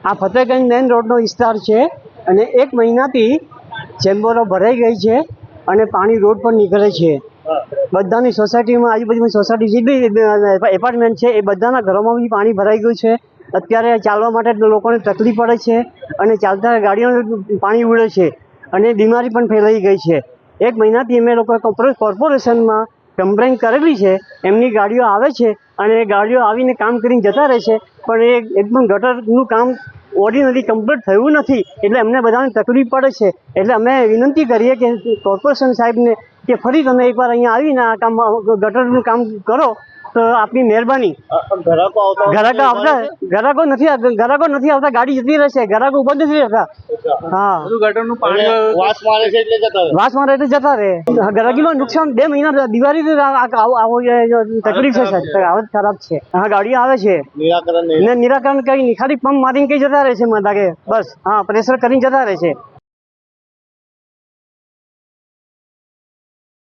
આ ફતેહગંજ મેઇન રોડનો વિસ્તાર છે અને 1 મહિનાથી ચેમ્બરો ભરાઈ ગઈ છે અને પાણી રોડ પર નીકળે છે. બધાની સોસાયટીમાં આજુબાજુની સોસાયટી જે બી એપાર્ટમેન્ટ છે એ બધાના ઘરોમાં બી પાણી ભરાઈ ગયું છે. અત્યારે ચાલવા માટે લોકોને તકલીફ પડે છે અને ચાલતા ગાડીઓને પાણી ઉડે છે અને બીમારી પણ ફેલાઈ ગઈ છે. 1 મહિનાથી અમે લોકો કોર્પોરેશનમાં કમ્પ્લેન કરેલી છે. એમની ગાડીઓ આવે છે અને એ ગાડીઓ આવીને કામ કરીને જતા રહે છે, પણ એ એકદમ ગટરનું કામ ઓર્ડિનરી કમ્પ્લીટ થયું નથી, એટલે અમને બધાને તકલીફ પડે છે. એટલે અમે વિનંતી કરીએ કે કોર્પોરેશન સાહેબને કે ફરી તમે એકવાર અહીંયા આવીને આ કામ ગટરનું કામ કરો તો આપની મહેરબાની. ગ્રાહકો નથી આવતા, ગાડી જતી રહેશે, ગ્રાહકો ઉભા નથી રહેતા. હા, ગટરનું પાણી વાસ મારે છે એટલે જતા રહે. ગ્રાહકીમાં નુકસાન 2 મહિના દિવાળી તકલીફ છે સાહેબ, હાલત ખરાબ છે. હા, ગાડીઓ આવે છે, નિરાકરણ કઈ નહીં, ખાલી પંપ મારીને કઈ જતા રહે છે. મને લાગે બસ, હા, પ્રેશર કરીને જતા રહે છે.